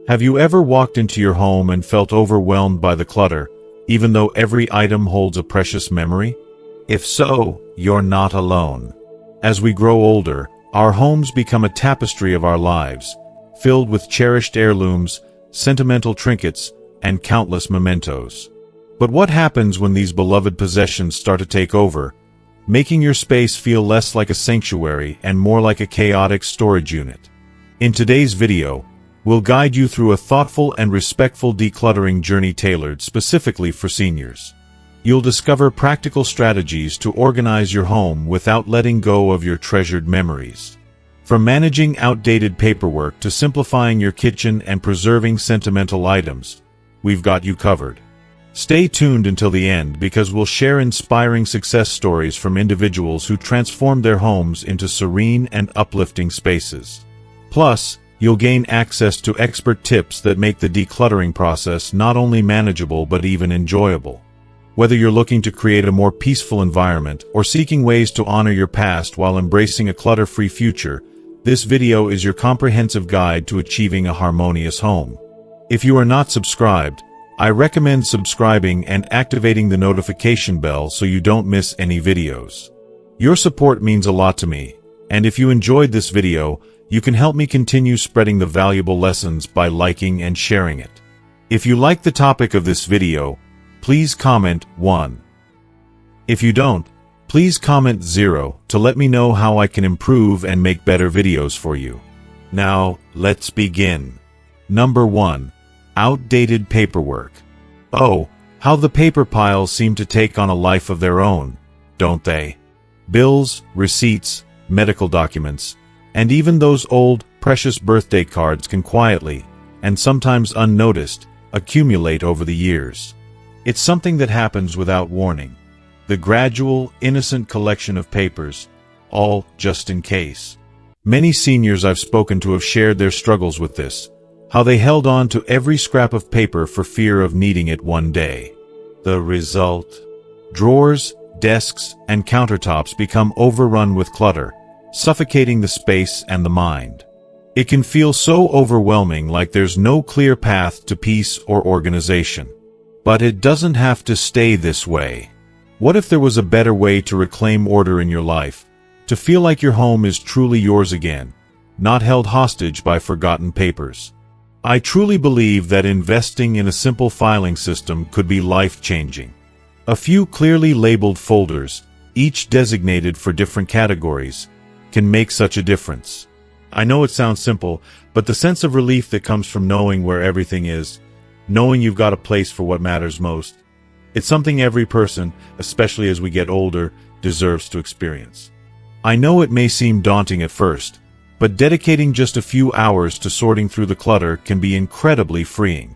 Have you ever walked into your home and felt overwhelmed by the clutter, even though every item holds a precious memory? If so, you're not alone. As we grow older, our homes become a tapestry of our lives, filled with cherished heirlooms, sentimental trinkets, and countless mementos. But what happens when these beloved possessions start to take over, making your space feel less like a sanctuary and more like a chaotic storage unit? In today's video, we'll guide you through a thoughtful and respectful decluttering journey tailored specifically for seniors. You'll discover practical strategies to organize your home without letting go of your treasured memories. From managing outdated paperwork to simplifying your kitchen and preserving sentimental items, we've got you covered. Stay tuned until the end because we'll share inspiring success stories from individuals who transformed their homes into serene and uplifting spaces. Plus, you'll gain access to expert tips that make the decluttering process not only manageable but even enjoyable. Whether you're looking to create a more peaceful environment or seeking ways to honor your past while embracing a clutter-free future, this video is your comprehensive guide to achieving a harmonious home. If you are not subscribed, I recommend subscribing and activating the notification bell so you don't miss any videos. Your support means a lot to me, and if you enjoyed this video, you can help me continue spreading the valuable lessons by liking and sharing it. If you like the topic of this video, please comment 1. If you don't, please comment 0 to let me know how I can improve and make better videos for you. Now, let's begin. Number 1. Outdated paperwork. Oh, how the paper piles seem to take on a life of their own, don't they? Bills, receipts, medical documents, and even those old, precious birthday cards can quietly, and sometimes unnoticed, accumulate over the years. It's something that happens without warning. The gradual, innocent collection of papers, all just in case. Many seniors I've spoken to have shared their struggles with this, how they held on to every scrap of paper for fear of needing it one day. The result? Drawers, desks, and countertops become overrun with clutter, suffocating the space and the mind. It can feel so overwhelming, like there's no clear path to peace or organization. But it doesn't have to stay this way. What if there was a better way to reclaim order in your life, to feel like your home is truly yours again, not held hostage by forgotten papers? I truly believe that investing in a simple filing system could be life-changing. A few clearly labeled folders, each designated for different categories, can make such a difference. I know it sounds simple, but the sense of relief that comes from knowing where everything is, knowing you've got a place for what matters most, it's something every person, especially as we get older, deserves to experience. I know it may seem daunting at first, but dedicating just a few hours to sorting through the clutter can be incredibly freeing.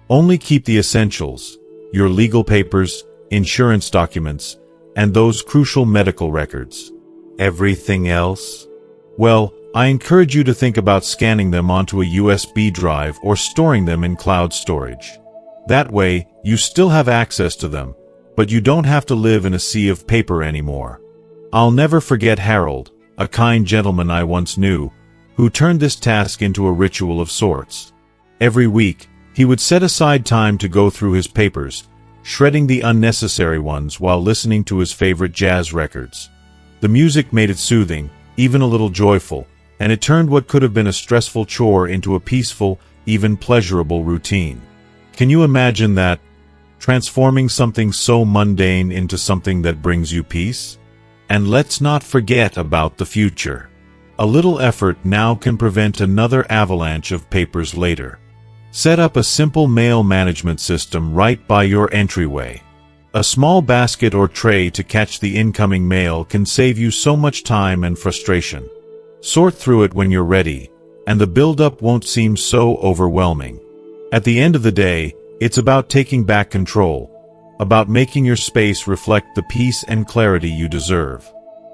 Only keep the essentials, your legal papers, insurance documents, and those crucial medical records. Everything else? Well, I encourage you to think about scanning them onto a USB drive or storing them in cloud storage. That way, you still have access to them, but you don't have to live in a sea of paper anymore. I'll never forget Harold, a kind gentleman I once knew, who turned this task into a ritual of sorts. Every week, he would set aside time to go through his papers, shredding the unnecessary ones while listening to his favorite jazz records. The music made it soothing, even a little joyful, and it turned what could have been a stressful chore into a peaceful, even pleasurable routine. Can you imagine that? Transforming something so mundane into something that brings you peace? And let's not forget about the future. A little effort now can prevent another avalanche of papers later. Set up a simple mail management system right by your entryway. A small basket or tray to catch the incoming mail can save you so much time and frustration. Sort through it when you're ready, and the buildup won't seem so overwhelming. At the end of the day, it's about taking back control, about making your space reflect the peace and clarity you deserve.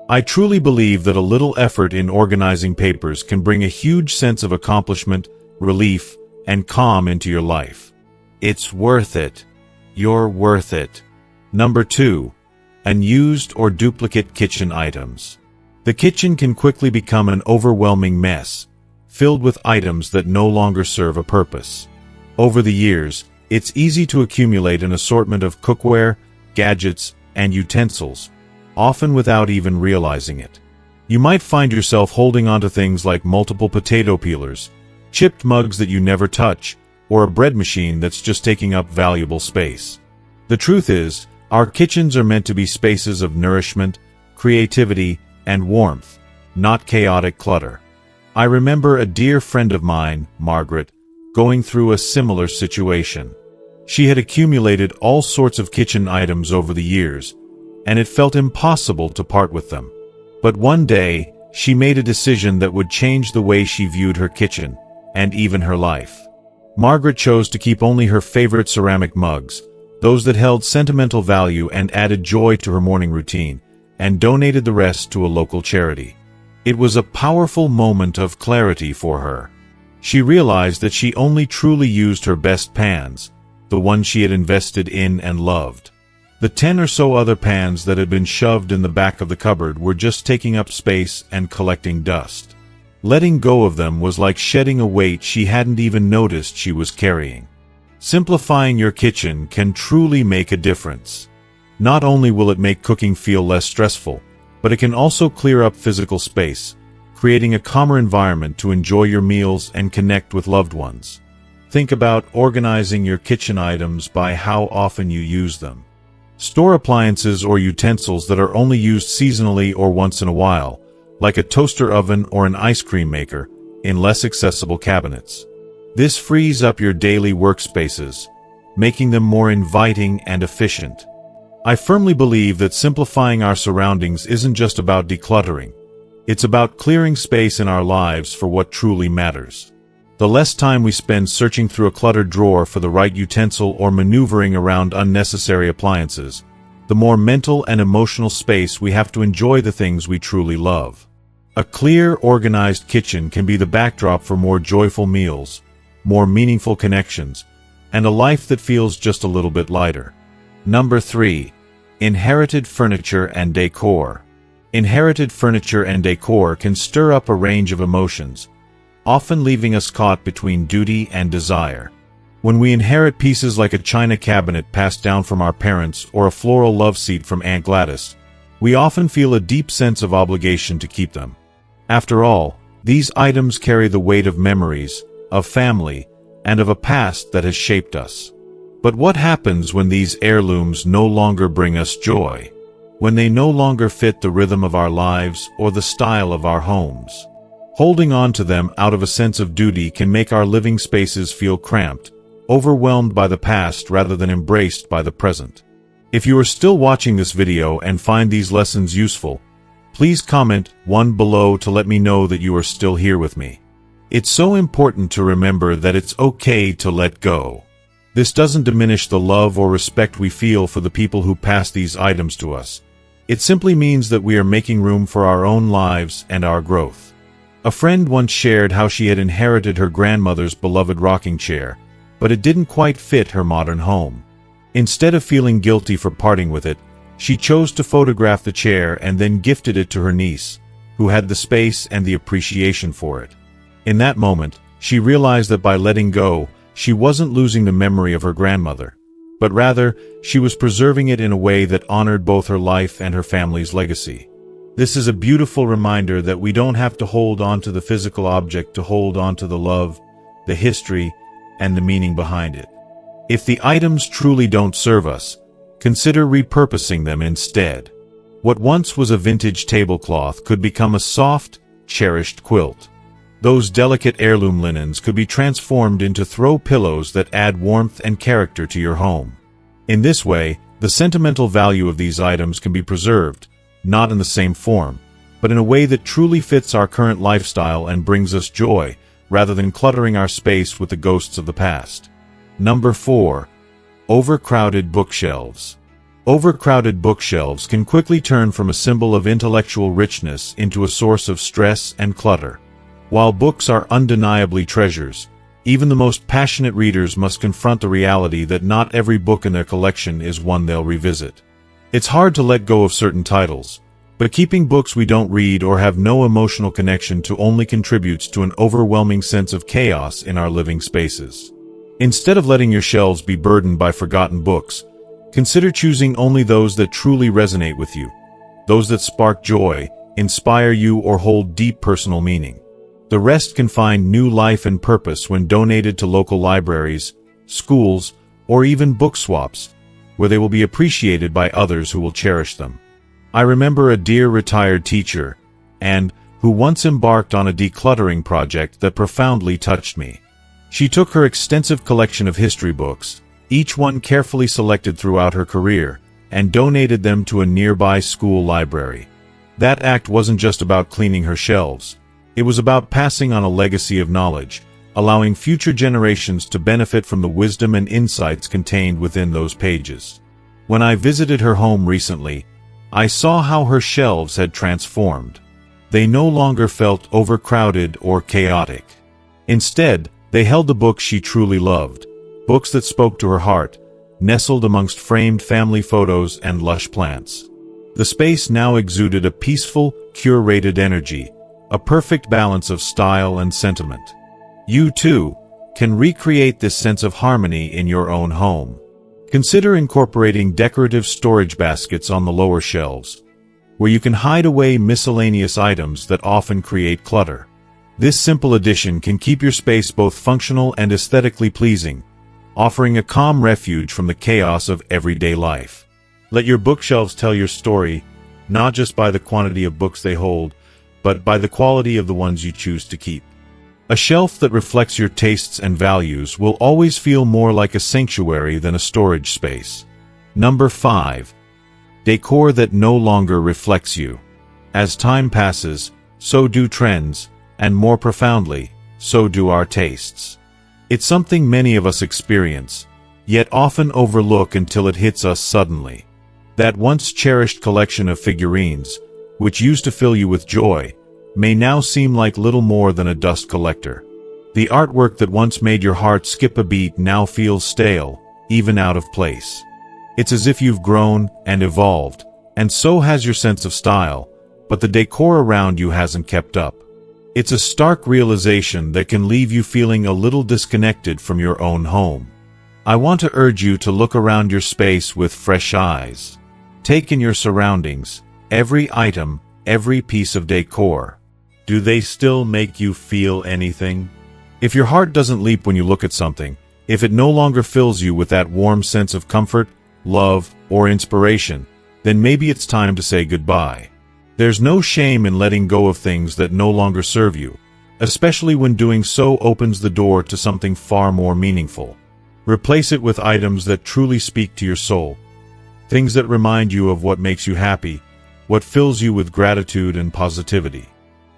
I truly believe that a little effort in organizing papers can bring a huge sense of accomplishment, relief, and calm into your life. It's worth it. You're worth it. Number 2. Unused or duplicate kitchen items. The kitchen can quickly become an overwhelming mess, filled with items that no longer serve a purpose. Over the years, it's easy to accumulate an assortment of cookware, gadgets, and utensils, often without even realizing it. You might find yourself holding onto things like multiple potato peelers, chipped mugs that you never touch, or a bread machine that's just taking up valuable space. The truth is, our kitchens are meant to be spaces of nourishment, creativity, and warmth, not chaotic clutter. I remember a dear friend of mine, Margaret, going through a similar situation. She had accumulated all sorts of kitchen items over the years, and it felt impossible to part with them. But one day, she made a decision that would change the way she viewed her kitchen, and even her life. Margaret chose to keep only her favorite ceramic mugs, those that held sentimental value and added joy to her morning routine, and donated the rest to a local charity. It was a powerful moment of clarity for her. She realized that she only truly used her best pans, the ones she had invested in and loved. The 10 or so other pans that had been shoved in the back of the cupboard were just taking up space and collecting dust. Letting go of them was like shedding a weight she hadn't even noticed she was carrying. Simplifying your kitchen can truly make a difference. Not only will it make cooking feel less stressful, but it can also clear up physical space, creating a calmer environment to enjoy your meals and connect with loved ones. Think about organizing your kitchen items by how often you use them. Store appliances or utensils that are only used seasonally or once in a while, like a toaster oven or an ice cream maker, in less accessible cabinets. This frees up your daily workspaces, making them more inviting and efficient. I firmly believe that simplifying our surroundings isn't just about decluttering. It's about clearing space in our lives for what truly matters. The less time we spend searching through a cluttered drawer for the right utensil or maneuvering around unnecessary appliances, the more mental and emotional space we have to enjoy the things we truly love. A clear, organized kitchen can be the backdrop for more joyful meals, more meaningful connections, and a life that feels just a little bit lighter. Number 3. Inherited furniture and decor. Inherited furniture and decor can stir up a range of emotions, often leaving us caught between duty and desire. When we inherit pieces like a china cabinet passed down from our parents or a floral love seat from Aunt Gladys, we often feel a deep sense of obligation to keep them. After all, these items carry the weight of memories, of family, and of a past that has shaped us. But what happens when these heirlooms no longer bring us joy? When they no longer fit the rhythm of our lives or the style of our homes? Holding on to them out of a sense of duty can make our living spaces feel cramped, overwhelmed by the past rather than embraced by the present. If you are still watching this video and find these lessons useful, please comment 1 below to let me know that you are still here with me. It's so important to remember that it's okay to let go. This doesn't diminish the love or respect we feel for the people who pass these items to us. It simply means that we are making room for our own lives and our growth. A friend once shared how she had inherited her grandmother's beloved rocking chair, but it didn't quite fit her modern home. Instead of feeling guilty for parting with it, she chose to photograph the chair and then gifted it to her niece, who had the space and the appreciation for it. In that moment, she realized that by letting go, she wasn't losing the memory of her grandmother, but rather, she was preserving it in a way that honored both her life and her family's legacy. This is a beautiful reminder that we don't have to hold on to the physical object to hold on to the love, the history, and the meaning behind it. If the items truly don't serve us, consider repurposing them instead. What once was a vintage tablecloth could become a soft, cherished quilt. Those delicate heirloom linens could be transformed into throw pillows that add warmth and character to your home. In this way, the sentimental value of these items can be preserved, not in the same form, but in a way that truly fits our current lifestyle and brings us joy, rather than cluttering our space with the ghosts of the past. Number 4. Overcrowded bookshelves. Overcrowded bookshelves can quickly turn from a symbol of intellectual richness into a source of stress and clutter. While books are undeniably treasures, even the most passionate readers must confront the reality that not every book in their collection is one they'll revisit. It's hard to let go of certain titles, But keeping books we don't read or have no emotional connection to only contributes to an overwhelming sense of chaos in our living spaces. Instead of letting your shelves be burdened by forgotten books, consider choosing only those that truly resonate with you, those that spark joy, inspire you, or hold deep personal meaning. The rest can find new life and purpose when donated to local libraries, schools, or even book swaps, where they will be appreciated by others who will cherish them. I remember a dear retired teacher, who once embarked on a decluttering project that profoundly touched me. She took her extensive collection of history books, each one carefully selected throughout her career, and donated them to a nearby school library. That act wasn't just about cleaning her shelves. It was about passing on a legacy of knowledge, allowing future generations to benefit from the wisdom and insights contained within those pages. When I visited her home recently, I saw how her shelves had transformed. They no longer felt overcrowded or chaotic. Instead, they held the books she truly loved, books that spoke to her heart, nestled amongst framed family photos and lush plants. The space now exuded a peaceful, curated energy, a perfect balance of style and sentiment. You, too, can recreate this sense of harmony in your own home. Consider incorporating decorative storage baskets on the lower shelves, where you can hide away miscellaneous items that often create clutter. This simple addition can keep your space both functional and aesthetically pleasing, offering a calm refuge from the chaos of everyday life. Let your bookshelves tell your story, not just by the quantity of books they hold, but by the quality of the ones you choose to keep. A shelf that reflects your tastes and values will always feel more like a sanctuary than a storage space. Number 5. Decor that no longer reflects you. As time passes, so do trends, and more profoundly, so do our tastes. It's something many of us experience, yet often overlook until it hits us suddenly. That once cherished collection of figurines, which used to fill you with joy, may now seem like little more than a dust collector. The artwork that once made your heart skip a beat now feels stale, even out of place. It's as if you've grown and evolved, and so has your sense of style, but the decor around you hasn't kept up. It's a stark realization that can leave you feeling a little disconnected from your own home. I want to urge you to look around your space with fresh eyes. Take in your surroundings, every item, every piece of decor. Do they still make you feel anything? If your heart doesn't leap when you look at something, if it no longer fills you with that warm sense of comfort, love, or inspiration, then maybe it's time to say goodbye. There's no shame in letting go of things that no longer serve you, especially when doing so opens the door to something far more meaningful. Replace it with items that truly speak to your soul, things that remind you of what makes you happy, what fills you with gratitude and positivity.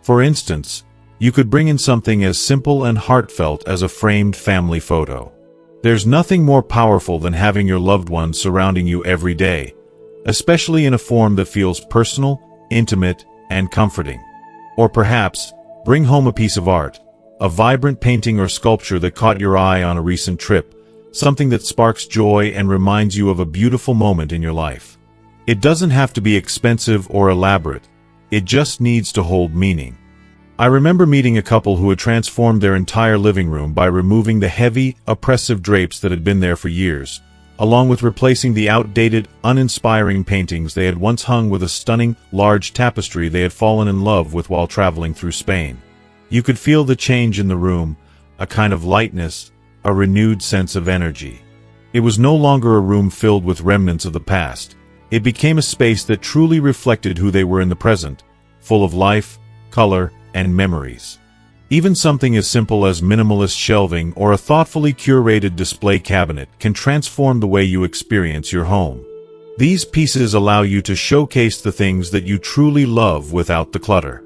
For instance, you could bring in something as simple and heartfelt as a framed family photo. There's nothing more powerful than having your loved ones surrounding you every day, especially in a form that feels personal, intimate, and comforting. Or perhaps, bring home a piece of art, a vibrant painting or sculpture that caught your eye on a recent trip, something that sparks joy and reminds you of a beautiful moment in your life. It doesn't have to be expensive or elaborate. It just needs to hold meaning. I remember meeting a couple who had transformed their entire living room by removing the heavy, oppressive drapes that had been there for years, along with replacing the outdated, uninspiring paintings they had once hung with a stunning, large tapestry they had fallen in love with while traveling through Spain. You could feel the change in the room, a kind of lightness, a renewed sense of energy. It was no longer a room filled with remnants of the past. It became a space that truly reflected who they were in the present, full of life, color, and memories. Even something as simple as minimalist shelving or a thoughtfully curated display cabinet can transform the way you experience your home. These pieces allow you to showcase the things that you truly love without the clutter.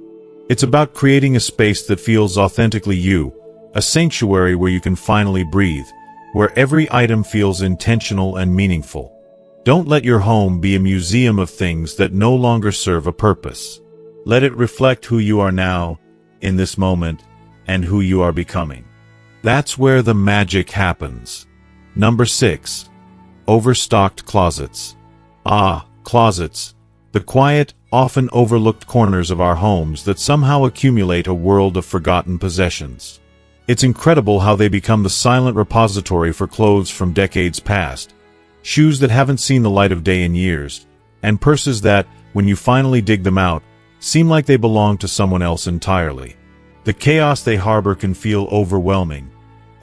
It's about creating a space that feels authentically you, a sanctuary where you can finally breathe, where every item feels intentional and meaningful. Don't let your home be a museum of things that no longer serve a purpose. Let it reflect who you are now, in this moment, and who you are becoming. That's where the magic happens. Number 6. Overstocked closets. Ah, closets. the quiet, often overlooked corners of our homes that somehow accumulate a world of forgotten possessions. It's incredible how they become the silent repository for clothes from decades past, shoes that haven't seen the light of day in years, and purses that, when you finally dig them out, seem like they belong to someone else entirely. The chaos they harbor can feel overwhelming,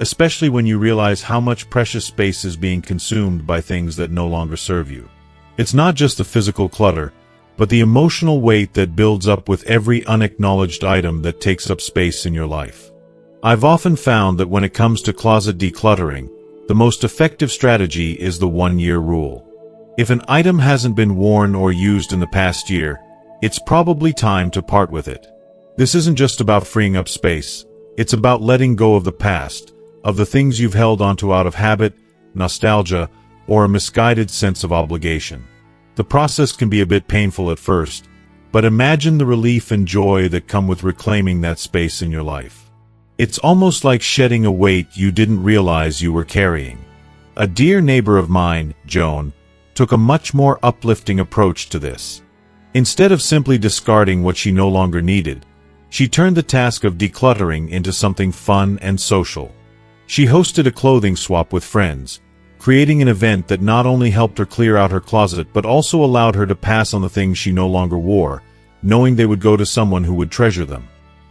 especially when you realize how much precious space is being consumed by things that no longer serve you. It's not just the physical clutter, but the emotional weight that builds up with every unacknowledged item that takes up space in your life. I've often found that when it comes to closet decluttering, the most effective strategy is the 1-year rule. If an item hasn't been worn or used in the past year, it's probably time to part with it. This isn't just about freeing up space, it's about letting go of the past, of the things you've held onto out of habit, nostalgia, or a misguided sense of obligation. The process can be a bit painful at first, but imagine the relief and joy that come with reclaiming that space in your life. It's almost like shedding a weight you didn't realize you were carrying. A dear neighbor of mine, Joan, took a much more uplifting approach to this. Instead of simply discarding what she no longer needed, she turned the task of decluttering into something fun and social. She hosted a clothing swap with friends, creating an event that not only helped her clear out her closet but also allowed her to pass on the things she no longer wore, knowing they would go to someone who would treasure them.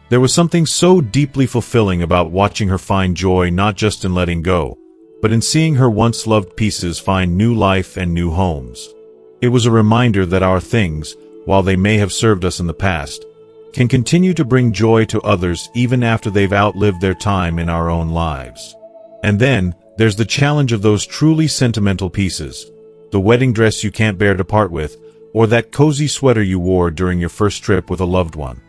There was something so deeply fulfilling about watching her find joy not just in letting go, but in seeing her once loved pieces find new life and new homes. It was a reminder that our things, while they may have served us in the past, can continue to bring joy to others even after they've outlived their time in our own lives. And then, there's the challenge of those truly sentimental pieces, the wedding dress you can't bear to part with, or that cozy sweater you wore during your first trip with a loved one.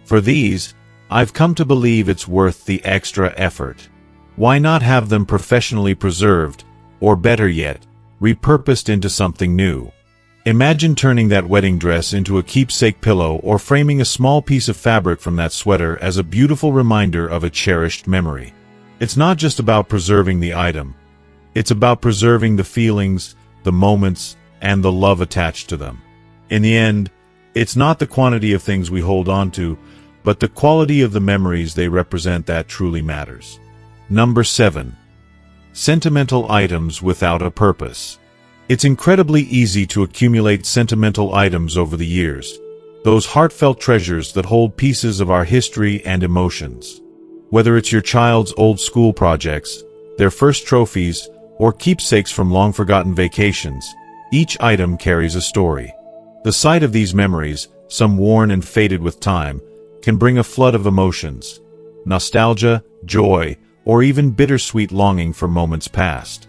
For these, I've come to believe it's worth the extra effort. Why not have them professionally preserved, or better yet, repurposed into something new? Imagine turning that wedding dress into a keepsake pillow or framing a small piece of fabric from that sweater as a beautiful reminder of a cherished memory. It's not just about preserving the item. It's about preserving the feelings, the moments, and the love attached to them. In the end, it's not the quantity of things we hold on to, but the quality of the memories they represent that truly matters. Number 7. Sentimental items without a purpose. It's incredibly easy to accumulate sentimental items over the years, those heartfelt treasures that hold pieces of our history and emotions. Whether it's your child's old school projects, their first trophies, or keepsakes from long-forgotten vacations, each item carries a story. The sight of these memories, some worn and faded with time, can bring a flood of emotions, nostalgia, joy, or even bittersweet longing for moments past.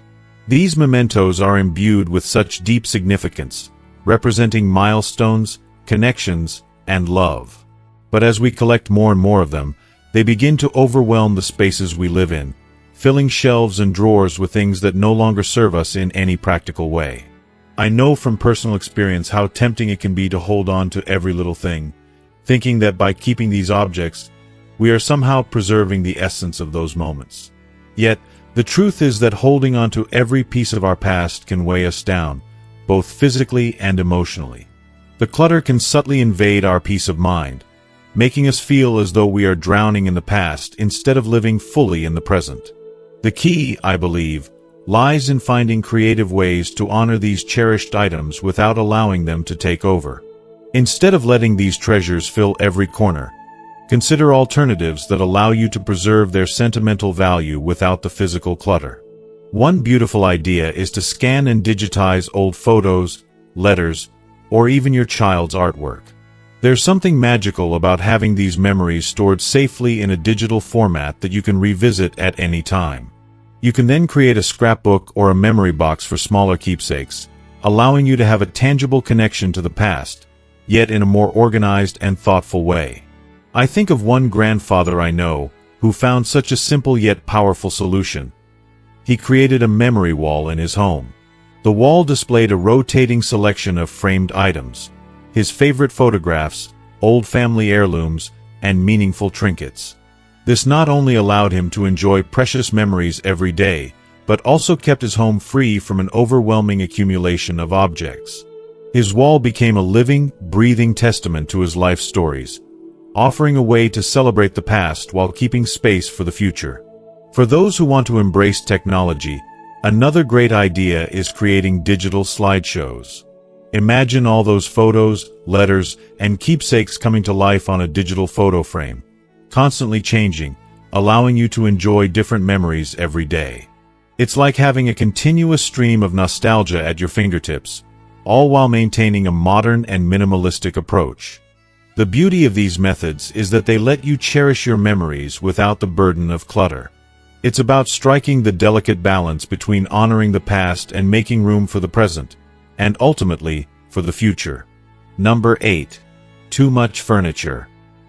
These mementos are imbued with such deep significance, representing milestones, connections, and love. But as we collect more and more of them, they begin to overwhelm the spaces we live in, filling shelves and drawers with things that no longer serve us in any practical way. I know from personal experience how tempting it can be to hold on to every little thing, thinking that by keeping these objects, we are somehow preserving the essence of those moments. Yet, the truth is that holding on to every piece of our past can weigh us down, both physically and emotionally. The clutter can subtly invade our peace of mind, making us feel as though we are drowning in the past instead of living fully in the present. The key, I believe, lies in finding creative ways to honor these cherished items without allowing them to take over. Instead of letting these treasures fill every corner, consider alternatives that allow you to preserve their sentimental value without the physical clutter. One beautiful idea is to scan and digitize old photos, letters, or even your child's artwork. There's something magical about having these memories stored safely in a digital format that you can revisit at any time. You can then create a scrapbook or a memory box for smaller keepsakes, allowing you to have a tangible connection to the past, yet in a more organized and thoughtful way. I think of one grandfather I know who found such a simple yet powerful solution. He created a memory wall in his home. The wall displayed a rotating selection of framed items, his favorite photographs, old family heirlooms, and meaningful trinkets. This not only allowed him to enjoy precious memories every day, but also kept his home free from an overwhelming accumulation of objects. His wall became a living, breathing testament to his life stories, offering a way to celebrate the past while keeping space for the future. For those who want to embrace technology, another great idea is creating digital slideshows. Imagine all those photos, letters, and keepsakes coming to life on a digital photo frame, constantly changing, allowing you to enjoy different memories every day. It's like having a continuous stream of nostalgia at your fingertips, all while maintaining a modern and minimalistic approach. The beauty of these methods is that they let you cherish your memories without the burden of clutter. It's about striking the delicate balance between honoring the past and making room for the present, and ultimately, for the future. Number 8. Too much furniture.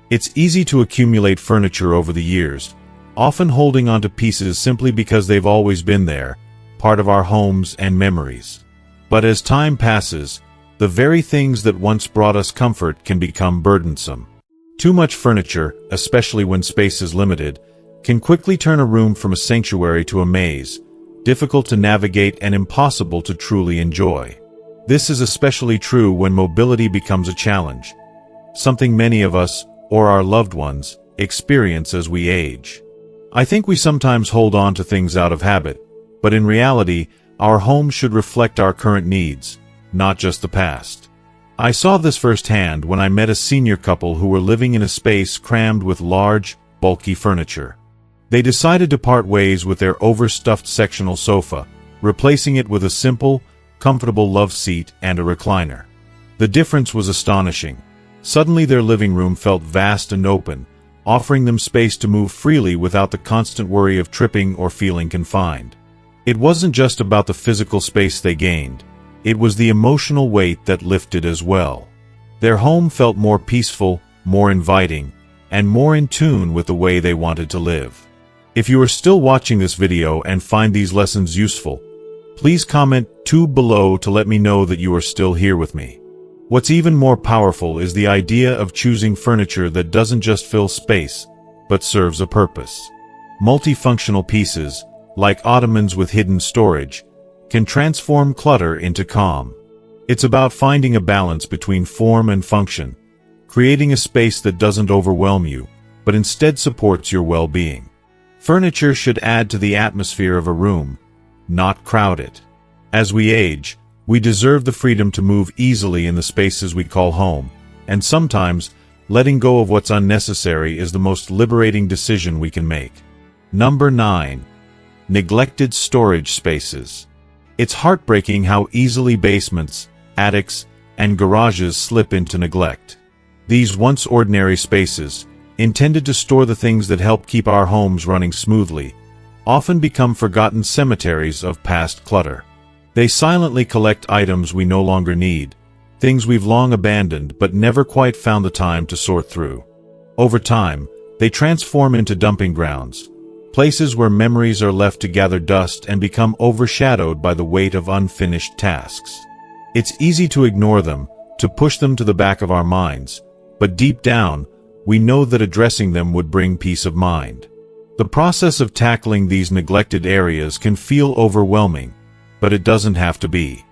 It's easy to accumulate furniture over the years, often holding onto pieces simply because they've always been there, part of our homes and memories. But as time passes, the very things that once brought us comfort can become burdensome. Too much furniture, especially when space is limited, can quickly turn a room from a sanctuary to a maze, difficult to navigate and impossible to truly enjoy. This is especially true when mobility becomes a challenge, something many of us, or our loved ones, experience as we age. I think we sometimes hold on to things out of habit, but in reality, our home should reflect our current needs, not just the past. I saw this firsthand when I met a senior couple who were living in a space crammed with large, bulky furniture. They decided to part ways with their overstuffed sectional sofa, replacing it with a simple, comfortable love seat and a recliner. The difference was astonishing. Suddenly their living room felt vast and open, offering them space to move freely without the constant worry of tripping or feeling confined. It wasn't just about the physical space they gained, it was the emotional weight that lifted as well. Their home felt more peaceful, more inviting, and more in tune with the way they wanted to live. If you are still watching this video and find these lessons useful, please comment 2 below to let me know that you are still here with me. What's even more powerful is the idea of choosing furniture that doesn't just fill space, but serves a purpose. Multifunctional pieces, like ottomans with hidden storage, can transform clutter into calm. It's about finding a balance between form and function, creating a space that doesn't overwhelm you, but instead supports your well-being. Furniture should add to the atmosphere of a room, not crowd it. As we age, we deserve the freedom to move easily in the spaces we call home, and sometimes, letting go of what's unnecessary is the most liberating decision we can make. Number 9. Neglected storage spaces. It's heartbreaking how easily basements, attics, and garages slip into neglect. These once ordinary spaces, intended to store the things that help keep our homes running smoothly, often become forgotten cemeteries of past clutter. They silently collect items we no longer need, things we've long abandoned but never quite found the time to sort through. Over time, they transform into dumping grounds, places where memories are left to gather dust and become overshadowed by the weight of unfinished tasks. It's easy to ignore them, to push them to the back of our minds, but deep down, we know that addressing them would bring peace of mind. The process of tackling these neglected areas can feel overwhelming, but it doesn't have to be.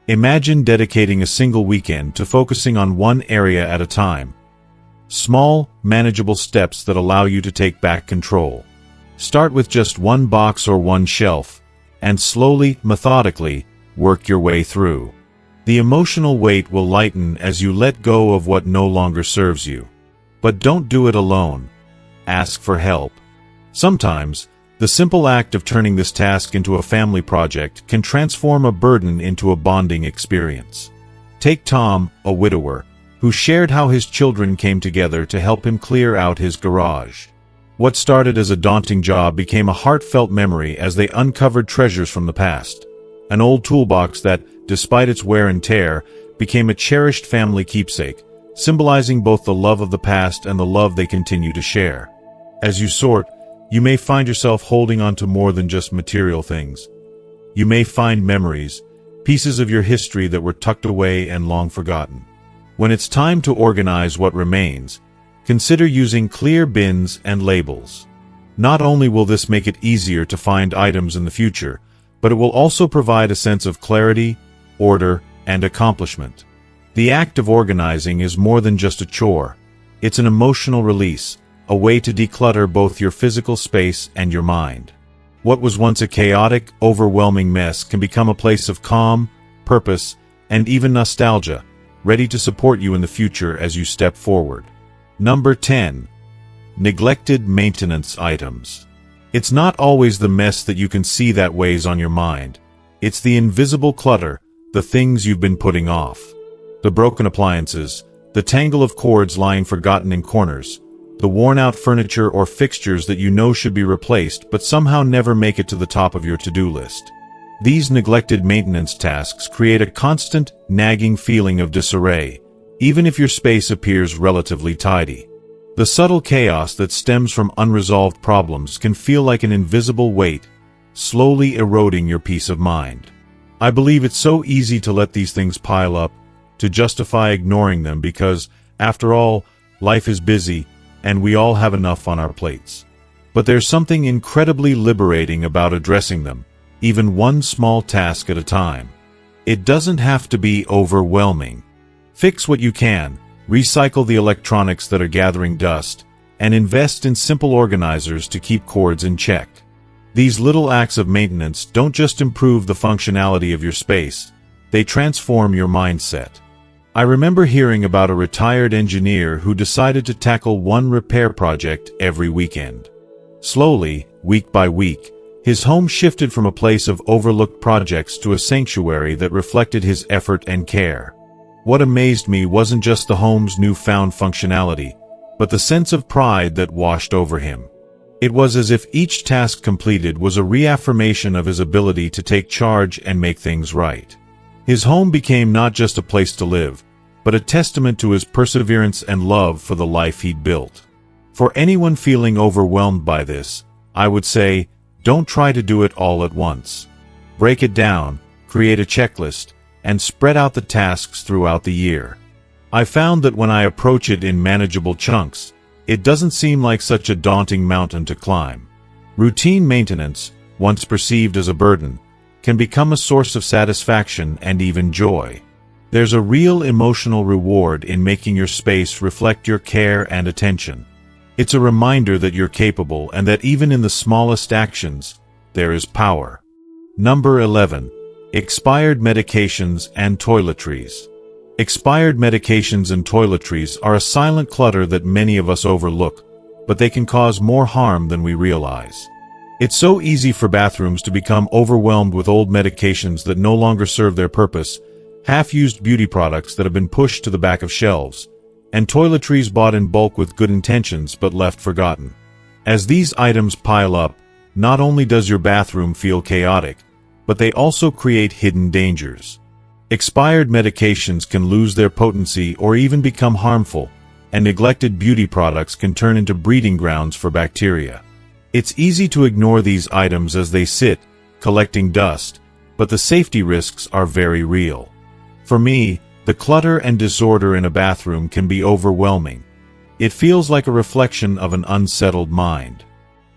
Imagine dedicating a single weekend to focusing on one area at a time. Small, manageable steps that allow you to take back control. Start with just one box or one shelf, and slowly, methodically, work your way through. The emotional weight will lighten as you let go of what no longer serves you. But don't do it alone. Ask for help. Sometimes, the simple act of turning this task into a family project can transform a burden into a bonding experience. Take Tom, a widower, who shared how his children came together to help him clear out his garage. What started as a daunting job became a heartfelt memory as they uncovered treasures from the past. An old toolbox that, despite its wear and tear, became a cherished family keepsake, symbolizing both the love of the past and the love they continue to share. As you sort, you may find yourself holding on to more than just material things. You may find memories, pieces of your history that were tucked away and long forgotten. When it's time to organize what remains, consider using clear bins and labels. Not only will this make it easier to find items in the future, but it will also provide a sense of clarity, order, and accomplishment. The act of organizing is more than just a chore. It's an emotional release, a way to declutter both your physical space and your mind. What was once a chaotic, overwhelming mess can become a place of calm, purpose, and even nostalgia, ready to support you in the future as you step forward. Number 10. Neglected maintenance items. It's not always the mess that you can see that weighs on your mind. It's the invisible clutter, the things you've been putting off. The broken appliances, the tangle of cords lying forgotten in corners, the worn-out furniture or fixtures that you know should be replaced but somehow never make it to the top of your to-do list. These neglected maintenance tasks create a constant, nagging feeling of disarray, even if your space appears relatively tidy. The subtle chaos that stems from unresolved problems can feel like an invisible weight, slowly eroding your peace of mind. I believe it's so easy to let these things pile up, to justify ignoring them because, after all, life is busy, and we all have enough on our plates. But there's something incredibly liberating about addressing them, even one small task at a time. It doesn't have to be overwhelming. Fix what you can, recycle the electronics that are gathering dust, and invest in simple organizers to keep cords in check. These little acts of maintenance don't just improve the functionality of your space, they transform your mindset. I remember hearing about a retired engineer who decided to tackle one repair project every weekend. Slowly, week by week, his home shifted from a place of overlooked projects to a sanctuary that reflected his effort and care. What amazed me wasn't just the home's newfound functionality, but the sense of pride that washed over him. It was as if each task completed was a reaffirmation of his ability to take charge and make things right. His home became not just a place to live, but a testament to his perseverance and love for the life he'd built. For anyone feeling overwhelmed by this, I would say, don't try to do it all at once. Break it down, create a checklist, and spread out the tasks throughout the year. I found that when I approach it in manageable chunks, it doesn't seem like such a daunting mountain to climb. Routine maintenance, once perceived as a burden, can become a source of satisfaction and even joy. There's a real emotional reward in making your space reflect your care and attention. It's a reminder that you're capable and that even in the smallest actions, there is power. Number 11. Expired medications and toiletries. Expired medications and toiletries are a silent clutter that many of us overlook, but they can cause more harm than we realize. It's so easy for bathrooms to become overwhelmed with old medications that no longer serve their purpose, half-used beauty products that have been pushed to the back of shelves, and toiletries bought in bulk with good intentions but left forgotten. As these items pile up, not only does your bathroom feel chaotic, but they also create hidden dangers. Expired medications can lose their potency or even become harmful, and neglected beauty products can turn into breeding grounds for bacteria. It's easy to ignore these items as they sit, collecting dust, but the safety risks are very real. For me, the clutter and disorder in a bathroom can be overwhelming. It feels like a reflection of an unsettled mind.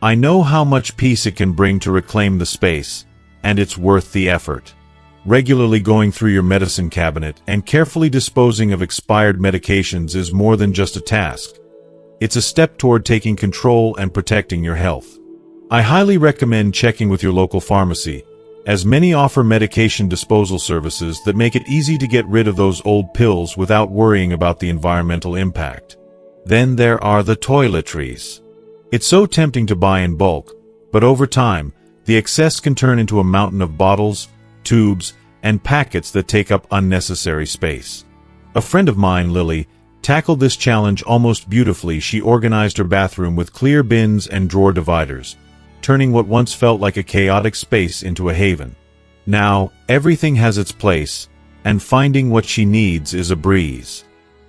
I know how much peace it can bring to reclaim the space, and it's worth the effort. Regularly going through your medicine cabinet and carefully disposing of expired medications is more than just a task. It's a step toward taking control and protecting your health. I highly recommend checking with your local pharmacy, as many offer medication disposal services that make it easy to get rid of those old pills without worrying about the environmental impact. Then there are the toiletries. It's so tempting to buy in bulk, but over time, the excess can turn into a mountain of bottles, tubes, and packets that take up unnecessary space. A friend of mine, Lily, tackled this challenge almost beautifully. She organized her bathroom with clear bins and drawer dividers, turning what once felt like a chaotic space into a haven. Now, everything has its place, and finding what she needs is a breeze.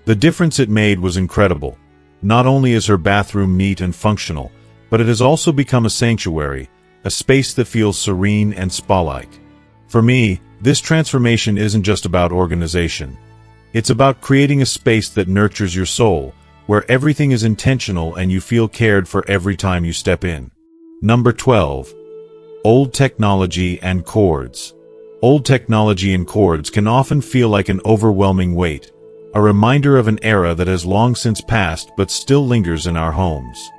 The difference it made was incredible. Not only is her bathroom neat and functional, but it has also become a sanctuary, a space that feels serene and spa-like. For me, this transformation isn't just about organization. It's about creating a space that nurtures your soul, where everything is intentional and you feel cared for every time you step in. Number 12. Old technology and cords. Old technology and cords can often feel like an overwhelming weight, a reminder of an era that has long since passed but still lingers in our homes.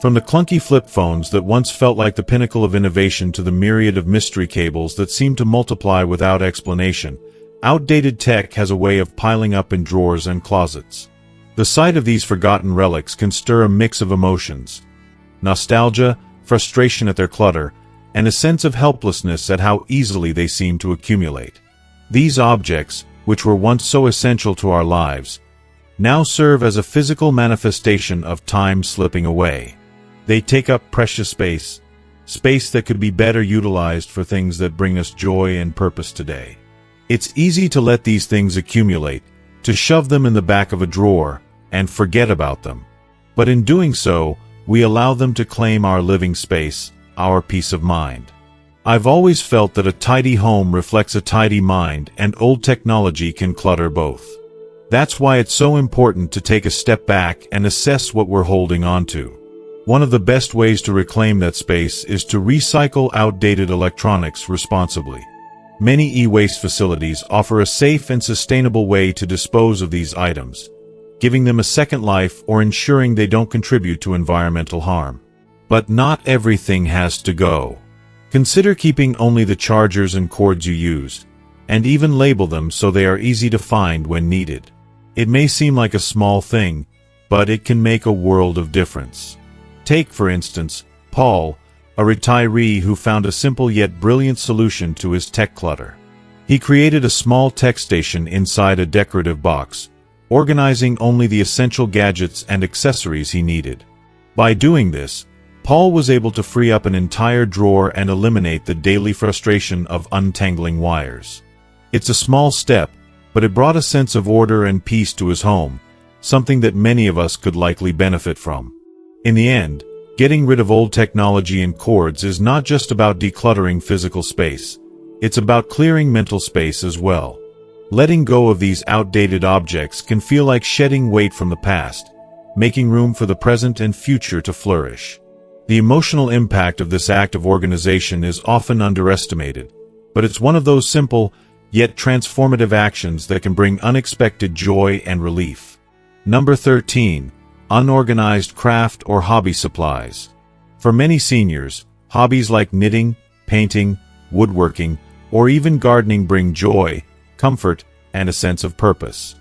From the clunky flip phones that once felt like the pinnacle of innovation to the myriad of mystery cables that seem to multiply without explanation, outdated tech has a way of piling up in drawers and closets. The sight of these forgotten relics can stir a mix of emotions: nostalgia, frustration at their clutter, and a sense of helplessness at how easily they seem to accumulate. These objects, which were once so essential to our lives, now serve as a physical manifestation of time slipping away. They take up precious space that could be better utilized for things that bring us joy and purpose today. It's easy to let these things accumulate, to shove them in the back of a drawer, and forget about them. But in doing so, we allow them to claim our living space, our peace of mind. I've always felt that a tidy home reflects a tidy mind, and old technology can clutter both. That's why it's so important to take a step back and assess what we're holding on to. One of the best ways to reclaim that space is to recycle outdated electronics responsibly. Many e-waste facilities offer a safe and sustainable way to dispose of these items, giving them a second life or ensuring they don't contribute to environmental harm. But not everything has to go. Consider keeping only the chargers and cords you use, and even label them so they are easy to find when needed. It may seem like a small thing, but it can make a world of difference. Take, for instance, Paul, a retiree who found a simple yet brilliant solution to his tech clutter. He created a small tech station inside a decorative box, organizing only the essential gadgets and accessories he needed. By doing this, Paul was able to free up an entire drawer and eliminate the daily frustration of untangling wires. It's a small step, but it brought a sense of order and peace to his home, something that many of us could likely benefit from. In the end, getting rid of old technology and cords is not just about decluttering physical space. It's about clearing mental space as well. Letting go of these outdated objects can feel like shedding weight from the past, making room for the present and future to flourish. The emotional impact of this act of organization is often underestimated, but it's one of those simple, yet transformative actions that can bring unexpected joy and relief. Number 13. Unorganized craft or hobby supplies. For many seniors, hobbies like knitting, painting, woodworking, or even gardening bring joy, comfort, and a sense of purpose.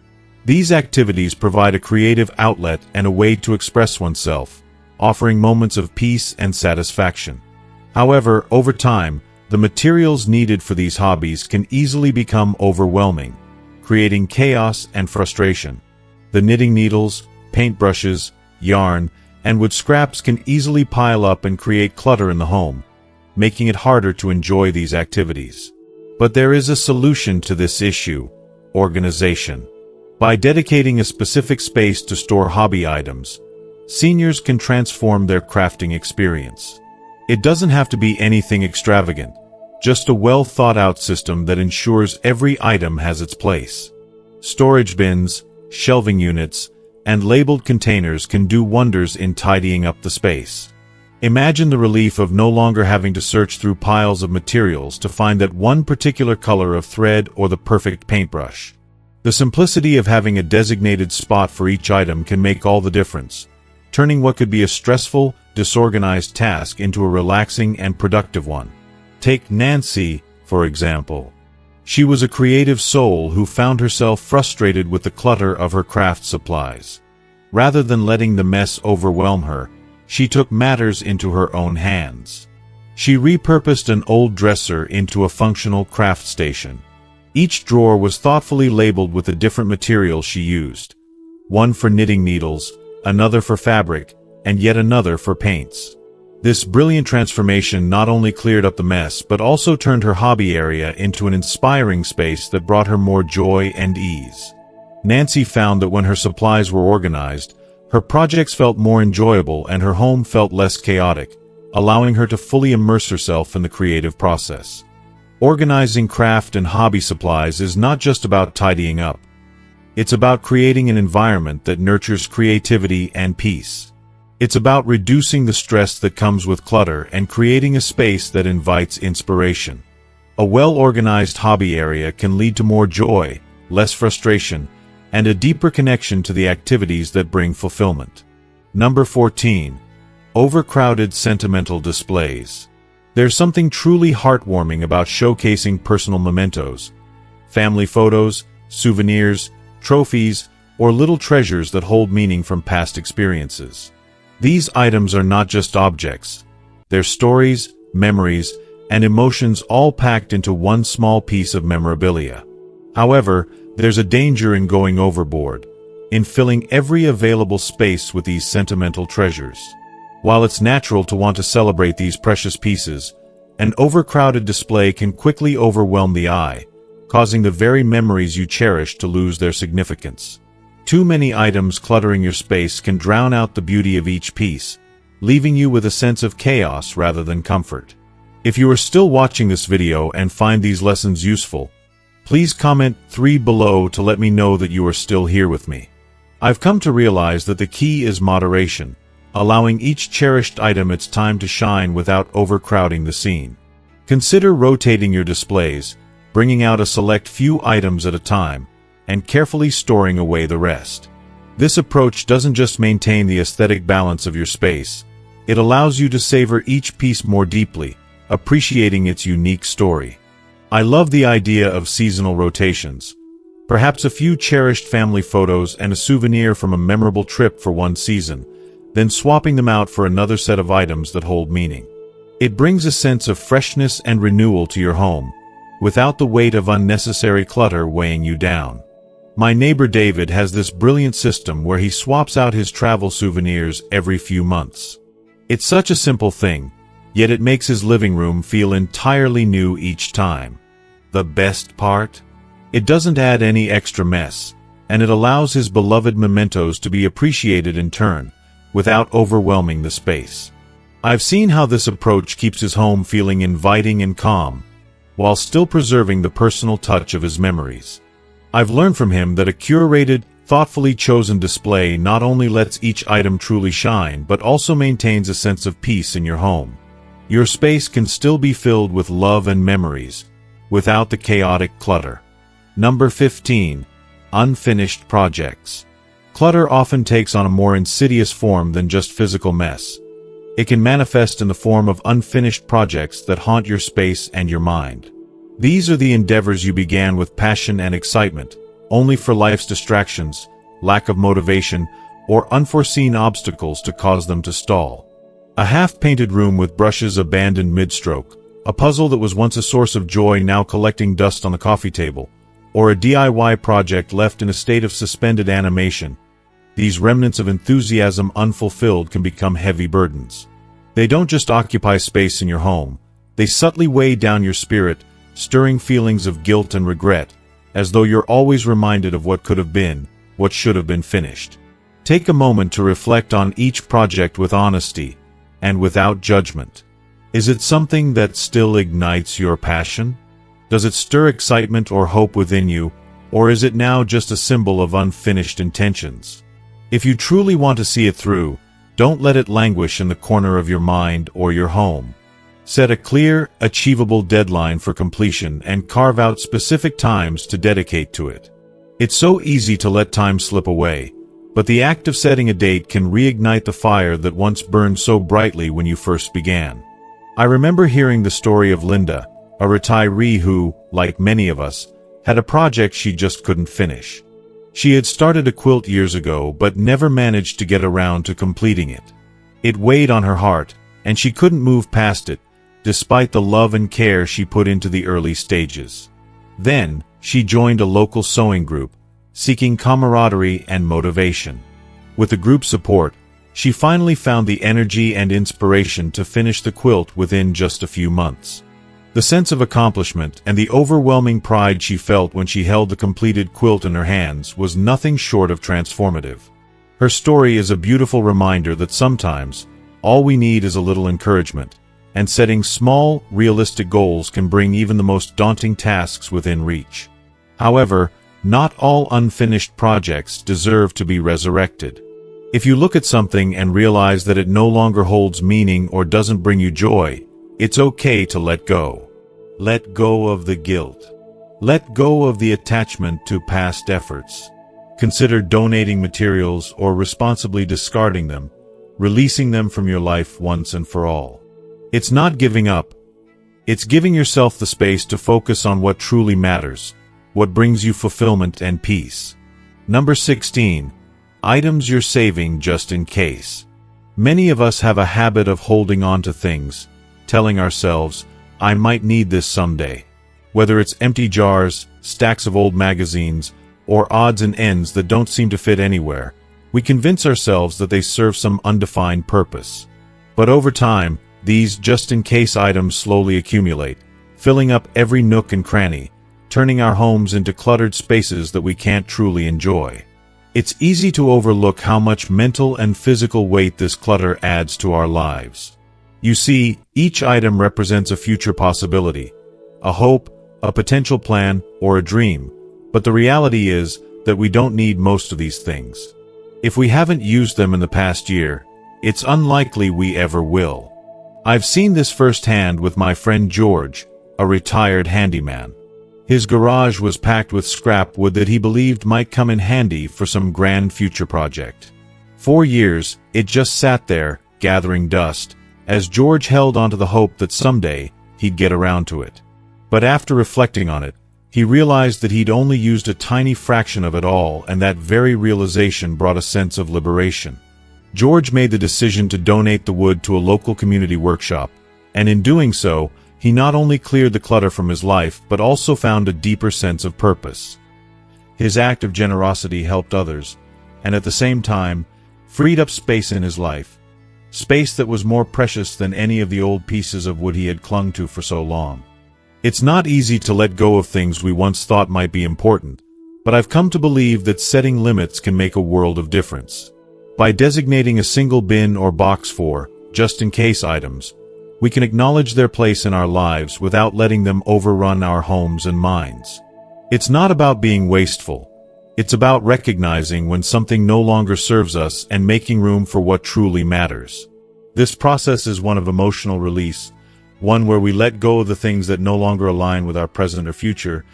These activities provide a creative outlet and a way to express oneself, offering moments of peace and satisfaction. However, over time, the materials needed for these hobbies can easily become overwhelming, creating chaos and frustration. The knitting needles, paintbrushes, yarn, and wood scraps can easily pile up and create clutter in the home, making it harder to enjoy these activities. But there is a solution to this issue: organization. By dedicating a specific space to store hobby items, seniors can transform their crafting experience. It doesn't have to be anything extravagant, just a well-thought-out system that ensures every item has its place. Storage bins, shelving units, and labeled containers can do wonders in tidying up the space. Imagine the relief of no longer having to search through piles of materials to find that one particular color of thread or the perfect paintbrush. The simplicity of having a designated spot for each item can make all the difference, turning what could be a stressful, disorganized task into a relaxing and productive one. Take Nancy, for example. She was a creative soul who found herself frustrated with the clutter of her craft supplies. Rather than letting the mess overwhelm her, she took matters into her own hands. She repurposed an old dresser into a functional craft station. Each drawer was thoughtfully labeled with the different materials she used. One for knitting needles, another for fabric, and yet another for paints. This brilliant transformation not only cleared up the mess but also turned her hobby area into an inspiring space that brought her more joy and ease. Nancy found that when her supplies were organized, her projects felt more enjoyable and her home felt less chaotic, allowing her to fully immerse herself in the creative process. Organizing craft and hobby supplies is not just about tidying up. It's about creating an environment that nurtures creativity and peace. It's about reducing the stress that comes with clutter and creating a space that invites inspiration. A well-organized hobby area can lead to more joy, less frustration, and a deeper connection to the activities that bring fulfillment. Number 14. Overcrowded sentimental displays. There's something truly heartwarming about showcasing personal mementos, family photos, souvenirs, trophies, or little treasures that hold meaning from past experiences. These items are not just objects. They're stories, memories, and emotions all packed into one small piece of memorabilia. However, there's a danger in going overboard, in filling every available space with these sentimental treasures. While it's natural to want to celebrate these precious pieces, an overcrowded display can quickly overwhelm the eye, causing the very memories you cherish to lose their significance. Too many items cluttering your space can drown out the beauty of each piece, leaving you with a sense of chaos rather than comfort. If you are still watching this video and find these lessons useful, please comment 3 below to let me know that you are still here with me. I've come to realize that the key is moderation, allowing each cherished item its time to shine without overcrowding the scene. Consider rotating your displays, bringing out a select few items at a time, and carefully storing away the rest. This approach doesn't just maintain the aesthetic balance of your space, it allows you to savor each piece more deeply, appreciating its unique story. I love the idea of seasonal rotations. Perhaps a few cherished family photos and a souvenir from a memorable trip for one season, then swapping them out for another set of items that hold meaning. It brings a sense of freshness and renewal to your home, without the weight of unnecessary clutter weighing you down. My neighbor David has this brilliant system where he swaps out his travel souvenirs every few months. It's such a simple thing, yet it makes his living room feel entirely new each time. The best part? It doesn't add any extra mess, and it allows his beloved mementos to be appreciated in turn, without overwhelming the space. I've seen how this approach keeps his home feeling inviting and calm, while still preserving the personal touch of his memories. I've learned from him that a curated, thoughtfully chosen display not only lets each item truly shine but also maintains a sense of peace in your home. Your space can still be filled with love and memories, without the chaotic clutter. Number 15. Unfinished projects. Clutter often takes on a more insidious form than just physical mess. It can manifest in the form of unfinished projects that haunt your space and your mind. These are the endeavors you began with passion and excitement, only for life's distractions, lack of motivation, or unforeseen obstacles to cause them to stall. A half-painted room with brushes abandoned mid-stroke, a puzzle that was once a source of joy now collecting dust on the coffee table, or a DIY project left in a state of suspended animation. These remnants of enthusiasm unfulfilled can become heavy burdens. They don't just occupy space in your home, they subtly weigh down your spirit, stirring feelings of guilt and regret, as though you're always reminded of what could have been, what should have been finished. Take a moment to reflect on each project with honesty, and without judgment. Is it something that still ignites your passion? Does it stir excitement or hope within you, or is it now just a symbol of unfinished intentions? If you truly want to see it through, don't let it languish in the corner of your mind or your home. Set a clear, achievable deadline for completion and carve out specific times to dedicate to it. It's so easy to let time slip away, but the act of setting a date can reignite the fire that once burned so brightly when you first began. I remember hearing the story of Linda, a retiree who, like many of us, had a project she just couldn't finish. She had started a quilt years ago but never managed to get around to completing it. It weighed on her heart, and she couldn't move past it, despite the love and care she put into the early stages. Then, she joined a local sewing group, seeking camaraderie and motivation. With the group's support, she finally found the energy and inspiration to finish the quilt within just a few months. The sense of accomplishment and the overwhelming pride she felt when she held the completed quilt in her hands was nothing short of transformative. Her story is a beautiful reminder that sometimes, all we need is a little encouragement, and setting small, realistic goals can bring even the most daunting tasks within reach. However, not all unfinished projects deserve to be resurrected. If you look at something and realize that it no longer holds meaning or doesn't bring you joy, it's okay to let go. Let go of the guilt. Let go of the attachment to past efforts. Consider donating materials or responsibly discarding them, releasing them from your life once and for all. It's not giving up. It's giving yourself the space to focus on what truly matters, what brings you fulfillment and peace. Number 16. Items you're saving just in case. Many of us have a habit of holding on to things, telling ourselves, I might need this someday. Whether it's empty jars, stacks of old magazines, or odds and ends that don't seem to fit anywhere, we convince ourselves that they serve some undefined purpose. But over time, these just-in-case items slowly accumulate, filling up every nook and cranny, turning our homes into cluttered spaces that we can't truly enjoy. It's easy to overlook how much mental and physical weight this clutter adds to our lives. You see, each item represents a future possibility, a hope, a potential plan, or a dream. But the reality is that we don't need most of these things. If we haven't used them in the past year, it's unlikely we ever will. I've seen this firsthand with my friend George, a retired handyman. His garage was packed with scrap wood that he believed might come in handy for some grand future project. For years, it just sat there, gathering dust, as George held onto the hope that someday he'd get around to it. But after reflecting on it, he realized that he'd only used a tiny fraction of it all, and that very realization brought a sense of liberation. George made the decision to donate the wood to a local community workshop, and in doing so, he not only cleared the clutter from his life, but also found a deeper sense of purpose. His act of generosity helped others, and at the same time, freed up space in his life, space that was more precious than any of the old pieces of wood he had clung to for so long. It's not easy to let go of things we once thought might be important, but I've come to believe that setting limits can make a world of difference. By designating a single bin or box for just-in-case items, we can acknowledge their place in our lives without letting them overrun our homes and minds. It's not about being wasteful. It's about recognizing when something no longer serves us and making room for what truly matters. This process is one of emotional release, one where we let go of the things that no longer align with our present or future,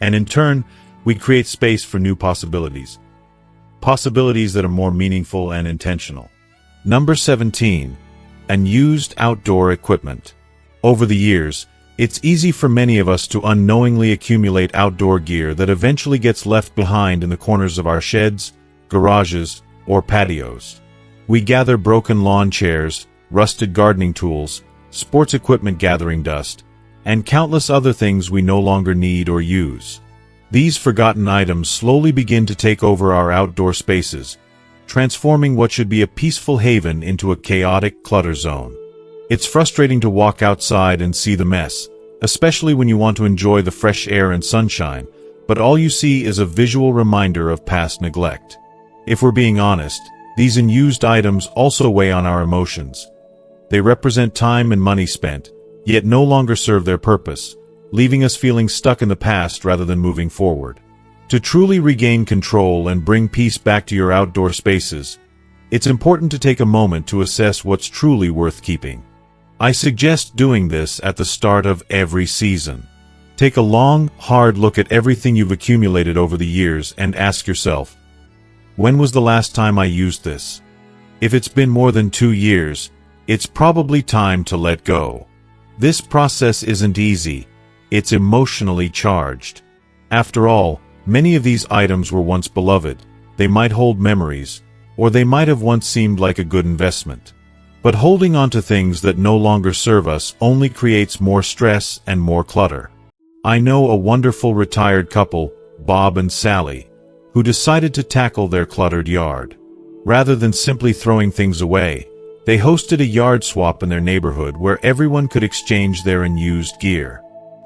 and in turn, we create space for new possibilities. Possibilities that are more meaningful and intentional. Number 17. Unused outdoor equipment. Over the years, it's easy for many of us to unknowingly accumulate outdoor gear that eventually gets left behind in the corners of our sheds, garages, or patios. We gather broken lawn chairs, rusted gardening tools, sports equipment gathering dust, and countless other things we no longer need or use. These forgotten items slowly begin to take over our outdoor spaces, transforming what should be a peaceful haven into a chaotic clutter zone. It's frustrating to walk outside and see the mess, especially when you want to enjoy the fresh air and sunshine, but all you see is a visual reminder of past neglect. If we're being honest, these unused items also weigh on our emotions. They represent time and money spent, yet no longer serve their purpose, leaving us feeling stuck in the past rather than moving forward. To truly regain control and bring peace back to your outdoor spaces, it's important to take a moment to assess what's truly worth keeping. I suggest doing this at the start of every season. Take a long, hard look at everything you've accumulated over the years and ask yourself, when was the last time I used this? If it's been more than 2 years, it's probably time to let go. This process isn't easy. It's emotionally charged. After all, many of these items were once beloved. They might hold memories, or they might have once seemed like a good investment. But holding on to things that no longer serve us only creates more stress and more clutter. I know a wonderful retired couple, Bob and Sally, who decided to tackle their cluttered yard. Rather than simply throwing things away, they hosted a yard swap in their neighborhood where everyone could exchange their unused gear.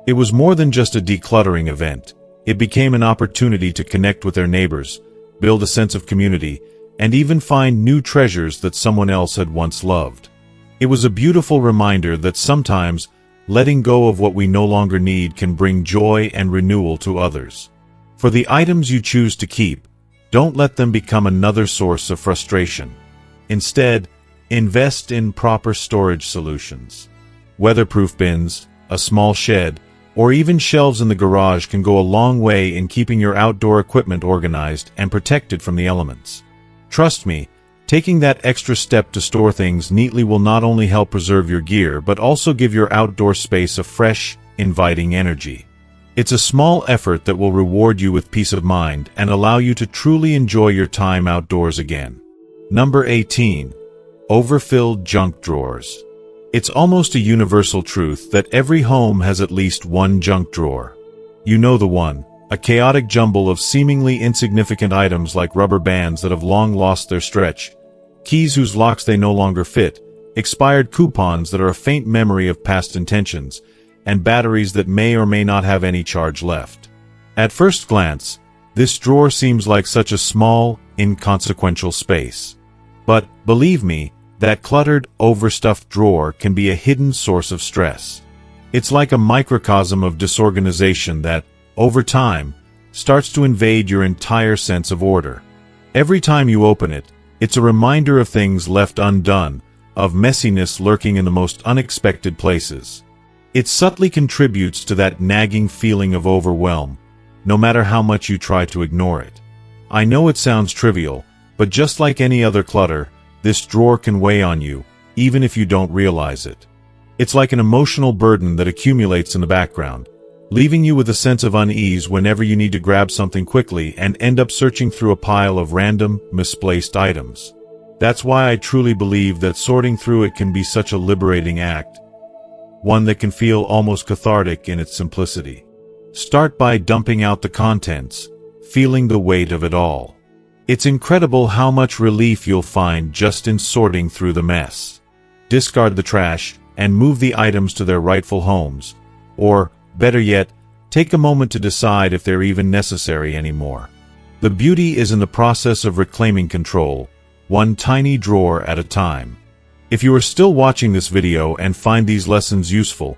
It was more than just a decluttering event. It became an opportunity to connect with their neighbors, build a sense of community, and even find new treasures that someone else had once loved. It was a beautiful reminder that sometimes letting go of what we no longer need can bring joy and renewal to others. For the items you choose to keep, don't let them become another source of frustration. Instead, invest in proper storage solutions. Weatherproof bins, a small shed, or even shelves in the garage can go a long way in keeping your outdoor equipment organized and protected from the elements. Trust me, taking that extra step to store things neatly will not only help preserve your gear but also give your outdoor space a fresh, inviting energy. It's a small effort that will reward you with peace of mind and allow you to truly enjoy your time outdoors again. Number 18. Overfilled junk drawers. It's almost a universal truth that every home has at least one junk drawer. You know the one, a chaotic jumble of seemingly insignificant items like rubber bands that have long lost their stretch, keys whose locks they no longer fit, expired coupons that are a faint memory of past intentions, and batteries that may or may not have any charge left. At first glance, this drawer seems like such a small, inconsequential space. But, believe me, that cluttered, overstuffed drawer can be a hidden source of stress. It's like a microcosm of disorganization that, over time, starts to invade your entire sense of order. Every time you open it, it's a reminder of things left undone, of messiness lurking in the most unexpected places. It subtly contributes to that nagging feeling of overwhelm, no matter how much you try to ignore it. I know it sounds trivial, but just like any other clutter, this drawer can weigh on you, even if you don't realize it. It's like an emotional burden that accumulates in the background, leaving you with a sense of unease whenever you need to grab something quickly and end up searching through a pile of random, misplaced items. That's why I truly believe that sorting through it can be such a liberating act, one that can feel almost cathartic in its simplicity. Start by dumping out the contents, feeling the weight of it all. It's incredible how much relief you'll find just in sorting through the mess. Discard the trash and move the items to their rightful homes, or, better yet, take a moment to decide if they're even necessary anymore. The beauty is in the process of reclaiming control, one tiny drawer at a time. If you are still watching this video and find these lessons useful,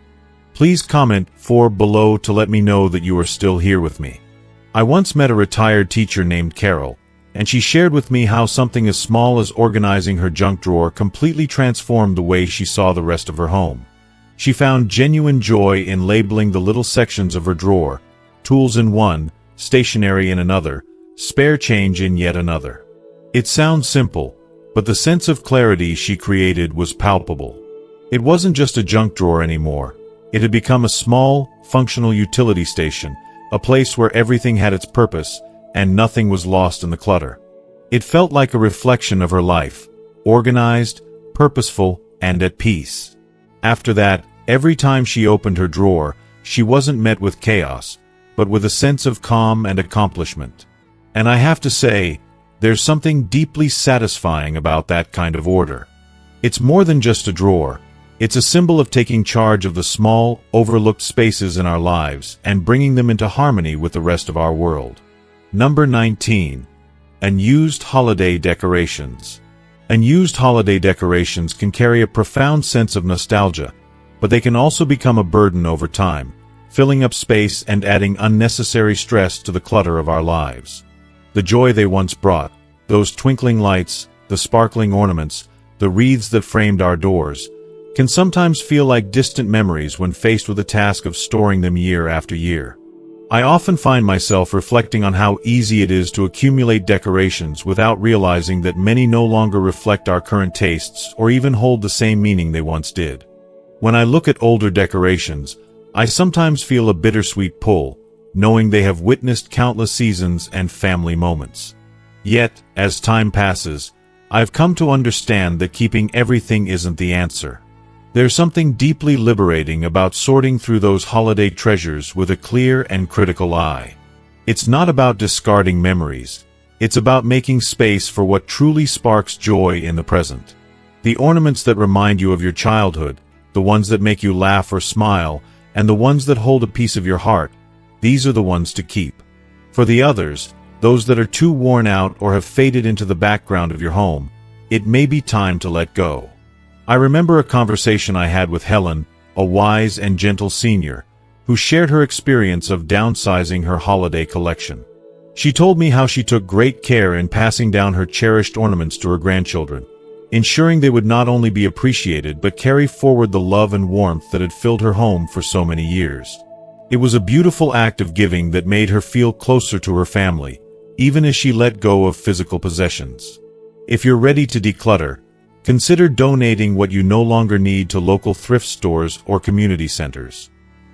please comment below to let me know that you are still here with me. I once met a retired teacher named Carol, and she shared with me how something as small as organizing her junk drawer completely transformed the way she saw the rest of her home. She found genuine joy in labeling the little sections of her drawer, tools in one, stationery in another, spare change in yet another. It sounds simple, but the sense of clarity she created was palpable. It wasn't just a junk drawer anymore. It had become a small, functional utility station, a place where everything had its purpose, and nothing was lost in the clutter. It felt like a reflection of her life, organized, purposeful, and at peace. After that, every time she opened her drawer, she wasn't met with chaos, but with a sense of calm and accomplishment. And I have to say, there's something deeply satisfying about that kind of order. It's more than just a drawer. It's a symbol of taking charge of the small, overlooked spaces in our lives and bringing them into harmony with the rest of our world. Number 19. Unused holiday decorations. Unused holiday decorations can carry a profound sense of nostalgia, but they can also become a burden over time, filling up space and adding unnecessary stress to the clutter of our lives. The joy they once brought, those twinkling lights, the sparkling ornaments, the wreaths that framed our doors, can sometimes feel like distant memories when faced with the task of storing them year after year. I often find myself reflecting on how easy it is to accumulate decorations without realizing that many no longer reflect our current tastes or even hold the same meaning they once did. When I look at older decorations, I sometimes feel a bittersweet pull, knowing they have witnessed countless seasons and family moments. Yet, as time passes, I've come to understand that keeping everything isn't the answer. There's something deeply liberating about sorting through those holiday treasures with a clear and critical eye. It's not about discarding memories. It's about making space for what truly sparks joy in the present. The ornaments that remind you of your childhood, the ones that make you laugh or smile, and the ones that hold a piece of your heart, these are the ones to keep. For the others, those that are too worn out or have faded into the background of your home, it may be time to let go. I remember a conversation I had with Helen, a wise and gentle senior, who shared her experience of downsizing her holiday collection. She told me how she took great care in passing down her cherished ornaments to her grandchildren, ensuring they would not only be appreciated but carry forward the love and warmth that had filled her home for so many years. It was a beautiful act of giving that made her feel closer to her family, even as she let go of physical possessions. If you're ready to declutter, consider donating what you no longer need to local thrift stores or community centers.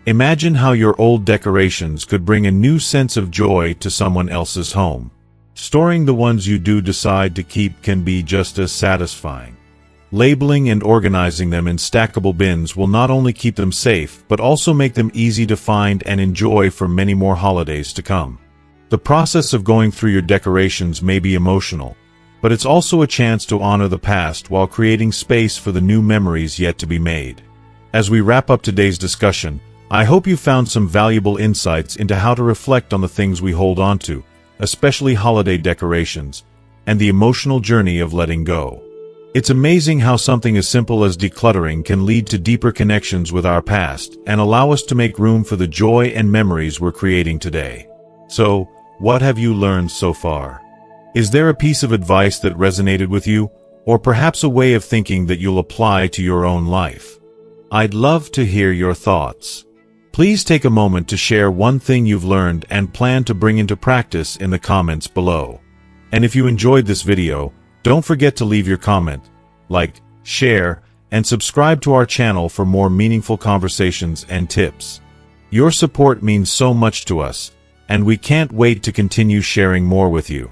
Imagine how your old decorations could bring a new sense of joy to someone else's home. Storing the ones you do decide to keep can be just as satisfying. Labeling and organizing them in stackable bins will not only keep them safe, but also make them easy to find and enjoy for many more holidays to come. The process of going through your decorations may be emotional, but it's also a chance to honor the past while creating space for the new memories yet to be made. As we wrap up today's discussion, I hope you found some valuable insights into how to reflect on the things we hold on to, especially holiday decorations, and the emotional journey of letting go. It's amazing how something as simple as decluttering can lead to deeper connections with our past and allow us to make room for the joy and memories we're creating today. So, what have you learned so far? Is there a piece of advice that resonated with you, or perhaps a way of thinking that you'll apply to your own life? I'd love to hear your thoughts. Please take a moment to share one thing you've learned and plan to bring into practice in the comments below. And if you enjoyed this video, don't forget to leave your comment, like, share, and subscribe to our channel for more meaningful conversations and tips. Your support means so much to us, and we can't wait to continue sharing more with you.